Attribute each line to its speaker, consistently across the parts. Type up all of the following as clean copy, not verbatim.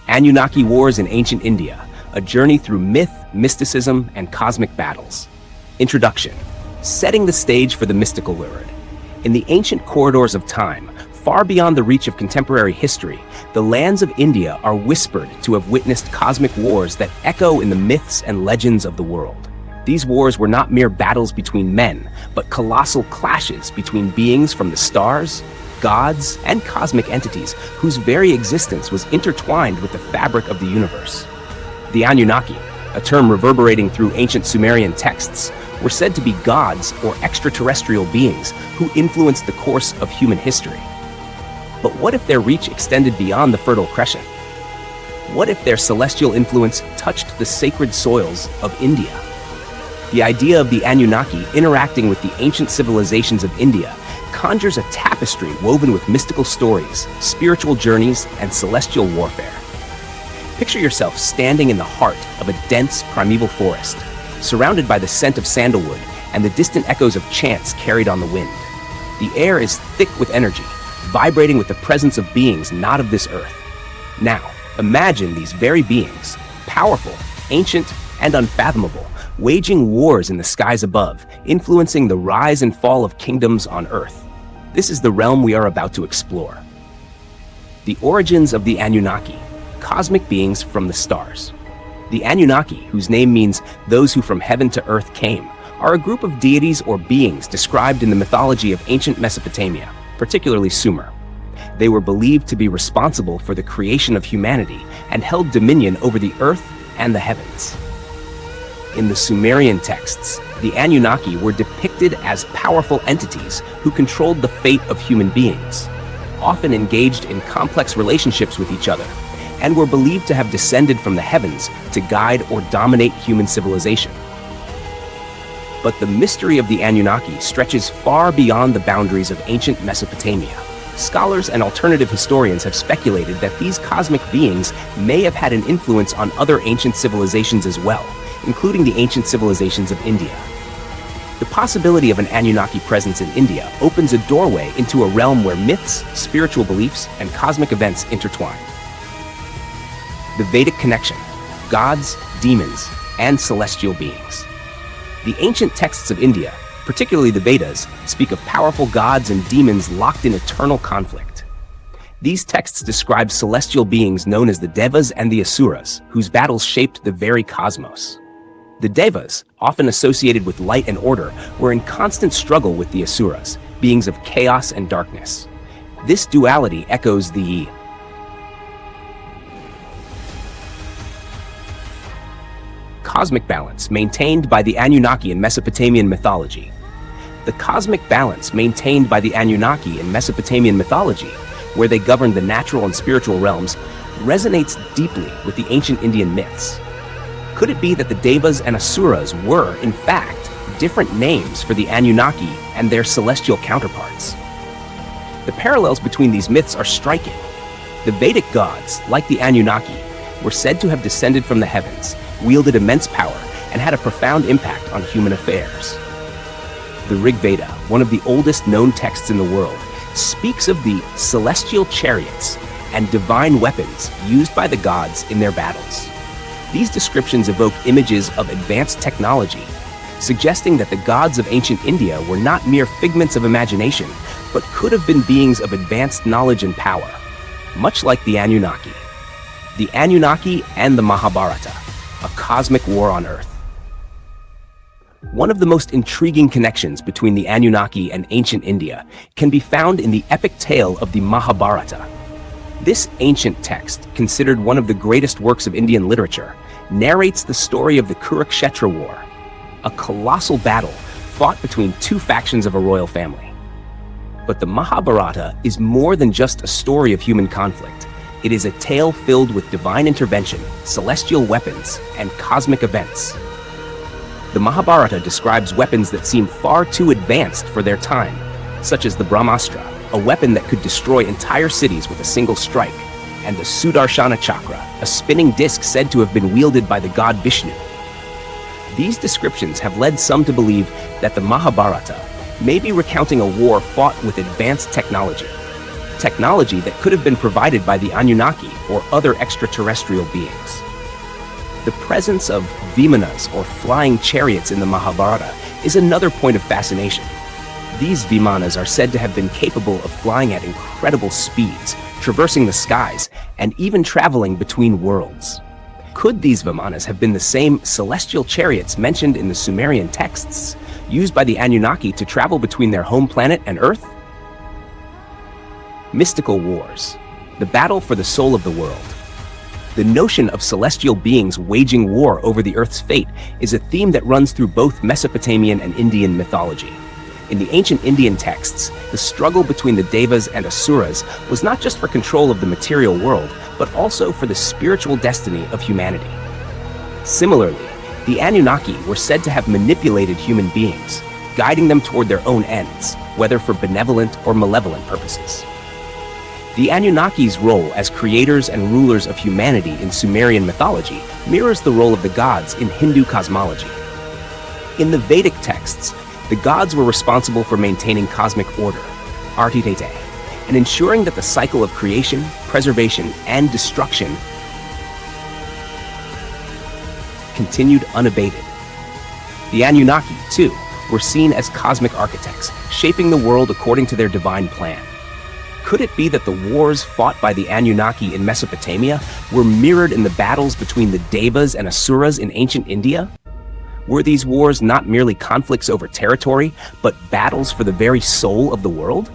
Speaker 1: Annunaki Wars in Ancient India, a journey through myth, mysticism, and cosmic battles. Introduction. Setting the stage for the mystical lurid. In the ancient corridors of time, far beyond the reach of contemporary history, the lands of India are whispered to have witnessed cosmic wars that echo in the myths and legends of the world. These wars were not mere battles between men, but colossal clashes between beings from the stars, gods, and cosmic entities whose very existence was intertwined with the fabric of the universe. The Anunnaki, a term reverberating through ancient Sumerian texts, were said to be gods or extraterrestrial beings who influenced the course of human history. But what if their reach extended beyond the Fertile Crescent? What if their celestial influence touched the sacred soils of India? The idea of the Anunnaki interacting with the ancient civilizations of India conjures a tapestry woven with mystical stories, spiritual journeys, and celestial warfare. Picture yourself standing in the heart of a dense primeval forest, surrounded by the scent of sandalwood and the distant echoes of chants carried on the wind. The air is thick with energy, vibrating with the presence of beings not of this earth. Now, imagine these very beings, powerful, ancient, and unfathomable, waging wars in the skies above, influencing the rise and fall of kingdoms on earth. This is the realm we are about to explore. The origins of the Anunnaki, cosmic beings from the stars. The Anunnaki, whose name means those who from heaven to earth came, are a group of deities or beings described in the mythology of ancient Mesopotamia, particularly Sumer. They were believed to be responsible for the creation of humanity and held dominion over the earth and the heavens. In the Sumerian texts, the Anunnaki were depicted as powerful entities who controlled the fate of human beings, often engaged in complex relationships with each other, and were believed to have descended from the heavens to guide or dominate human civilization. But the mystery of the Anunnaki stretches far beyond the boundaries of ancient Mesopotamia. Scholars and alternative historians have speculated that these cosmic beings may have had an influence on other ancient civilizations as well, including the ancient civilizations of India. The possibility of an Anunnaki presence in India opens a doorway into a realm where myths, spiritual beliefs, and cosmic events intertwine. The Vedic connection, gods, demons, and celestial beings. The ancient texts of India, particularly the Vedas, speak of powerful gods and demons locked in eternal conflict. These texts describe celestial beings known as the Devas and the Asuras, whose battles shaped the very cosmos. The Devas, often associated with light and order, were in constant struggle with the Asuras, beings of chaos and darkness. This duality echoes the cosmic balance maintained by the Anunnaki in Mesopotamian mythology. The cosmic balance maintained by the Anunnaki in Mesopotamian mythology, where they governed the natural and spiritual realms, resonates deeply with the ancient Indian myths. Could it be that the Devas and Asuras were, in fact, different names for the Anunnaki and their celestial counterparts? The parallels between these myths are striking. The Vedic gods, like the Anunnaki, were said to have descended from the heavens, wielded immense power, and had a profound impact on human affairs. The Rig Veda, one of the oldest known texts in the world, speaks of the celestial chariots and divine weapons used by the gods in their battles. These descriptions evoke images of advanced technology, suggesting that the gods of ancient India were not mere figments of imagination, but could have been beings of advanced knowledge and power, much like the Anunnaki. The Anunnaki and the Mahabharata, a cosmic war on Earth. One of the most intriguing connections between the Anunnaki and ancient India can be found in the epic tale of the Mahabharata. This ancient text, considered one of the greatest works of Indian literature, narrates the story of the Kurukshetra War, a colossal battle fought between two factions of a royal family. But the Mahabharata is more than just a story of human conflict. It is a tale filled with divine intervention, celestial weapons, and cosmic events. The Mahabharata describes weapons that seem far too advanced for their time, such as the Brahmastra, a weapon that could destroy entire cities with a single strike, and the Sudarshana Chakra, a spinning disc said to have been wielded by the god Vishnu. These descriptions have led some to believe that the Mahabharata may be recounting a war fought with advanced technology. technology that could have been provided by the Anunnaki or other extraterrestrial beings. The presence of vimanas, or flying chariots, in the Mahabharata is another point of fascination. These vimanas are said to have been capable of flying at incredible speeds, traversing the skies, and even traveling between worlds. Could these vimanas have been the same celestial chariots mentioned in the Sumerian texts, used by the Anunnaki to travel between their home planet and Earth? Mystical wars, the battle for the soul of the world. The notion of celestial beings waging war over the Earth's fate is a theme that runs through both Mesopotamian and Indian mythology. In the ancient Indian texts, the struggle between the Devas and Asuras was not just for control of the material world, but also for the spiritual destiny of humanity. Similarly, the Anunnaki were said to have manipulated human beings, guiding them toward their own ends, whether for benevolent or malevolent purposes. The Anunnakis' role as creators and rulers of humanity in Sumerian mythology mirrors the role of the gods in Hindu cosmology. In the Vedic texts, the gods were responsible for maintaining cosmic order, artitete, and ensuring that the cycle of creation, preservation, and destruction continued unabated. The Anunnaki, too, were seen as cosmic architects, shaping the world according to their divine plan. Could it be that the wars fought by the Anunnaki in Mesopotamia were mirrored in the battles between the Devas and Asuras in ancient India? Were these wars not merely conflicts over territory, but battles for the very soul of the world?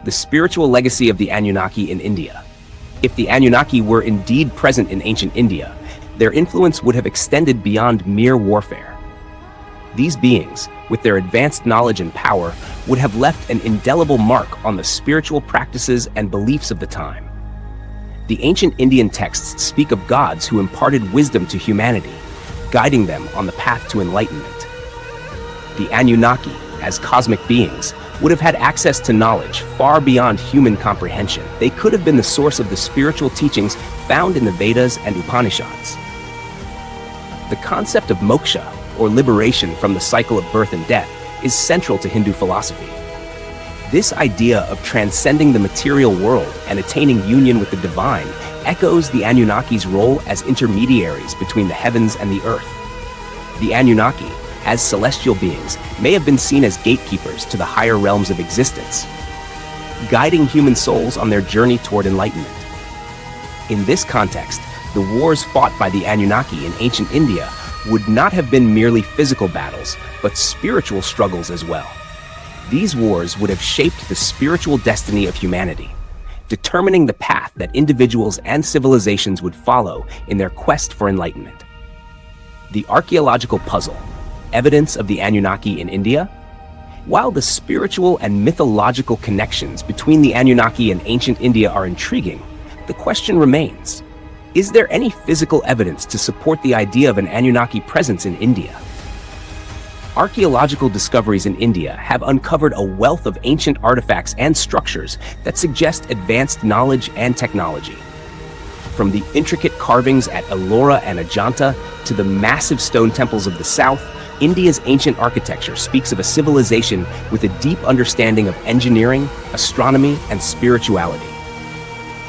Speaker 1: The spiritual legacy of the Anunnaki in India. If the Anunnaki were indeed present in ancient India, their influence would have extended beyond mere warfare. These beings, with their advanced knowledge and power, would have left an indelible mark on the spiritual practices and beliefs of the time. The ancient Indian texts speak of gods who imparted wisdom to humanity, guiding them on the path to enlightenment. The Anunnaki, as cosmic beings, would have had access to knowledge far beyond human comprehension. They could have been the source of the spiritual teachings found in the Vedas and Upanishads. The concept of moksha, or liberation from the cycle of birth and death, is central to Hindu philosophy. This idea of transcending the material world and attaining union with the divine echoes the Anunnakis' role as intermediaries between the heavens and the earth. The Anunnaki, as celestial beings, may have been seen as gatekeepers to the higher realms of existence, guiding human souls on their journey toward enlightenment. In this context, the wars fought by the Anunnaki in ancient India would not have been merely physical battles, but spiritual struggles as well. These wars would have shaped the spiritual destiny of humanity, determining the path that individuals and civilizations would follow in their quest for enlightenment. The archaeological puzzle, evidence of the Anunnaki in India? While the spiritual and mythological connections between the Anunnaki and ancient India are intriguing, the question remains: is there any physical evidence to support the idea of an Anunnaki presence in India? Archaeological discoveries in India have uncovered a wealth of ancient artifacts and structures that suggest advanced knowledge and technology. From the intricate carvings at Ellora and Ajanta to the massive stone temples of the south, India's ancient architecture speaks of a civilization with a deep understanding of engineering, astronomy, and spirituality.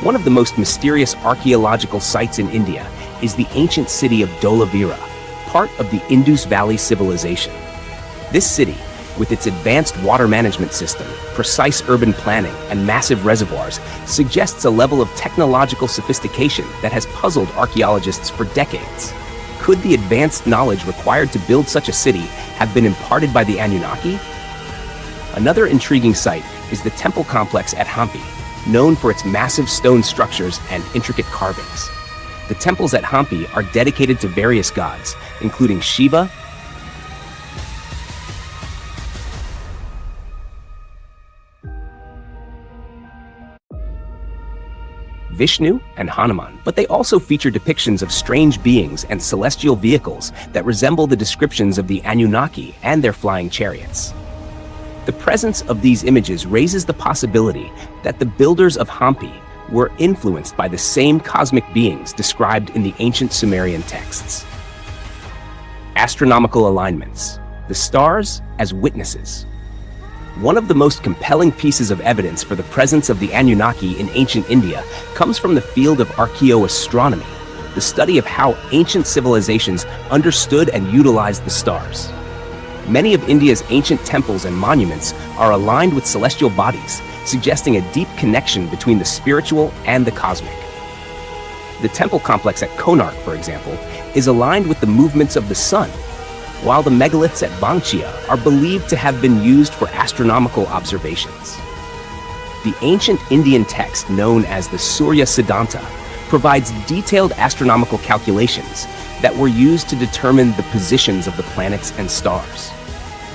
Speaker 1: One of the most mysterious archaeological sites in India is the ancient city of Dholavira, part of the Indus Valley civilization. This city, with its advanced water management system, precise urban planning, and massive reservoirs, suggests a level of technological sophistication that has puzzled archaeologists for decades. Could the advanced knowledge required to build such a city have been imparted by the Anunnaki? Another intriguing site is the temple complex at Hampi, known for its massive stone structures and intricate carvings. The temples at Hampi are dedicated to various gods, including Shiva, Vishnu, and Hanuman, but they also feature depictions of strange beings and celestial vehicles that resemble the descriptions of the Anunnaki and their flying chariots. The presence of these images raises the possibility that the builders of Hampi were influenced by the same cosmic beings described in the ancient Sumerian texts. Astronomical alignments, the stars as witnesses. One of the most compelling pieces of evidence for the presence of the Annunaki in ancient India comes from the field of archaeoastronomy, the study of how ancient civilizations understood and utilized the stars. Many of India's ancient temples and monuments are aligned with celestial bodies, suggesting a deep connection between the spiritual and the cosmic. The temple complex at Konark, for example, is aligned with the movements of the sun, while the megaliths at Bangchia are believed to have been used for astronomical observations. The ancient Indian text known as the Surya Siddhanta provides detailed astronomical calculations that were used to determine the positions of the planets and stars.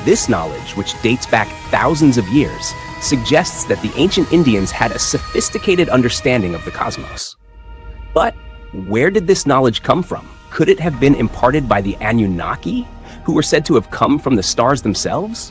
Speaker 1: This knowledge, which dates back thousands of years, suggests that the ancient Indians had a sophisticated understanding of the cosmos. But where did this knowledge come from? Could it have been imparted by the Annunaki, who were said to have come from the stars themselves?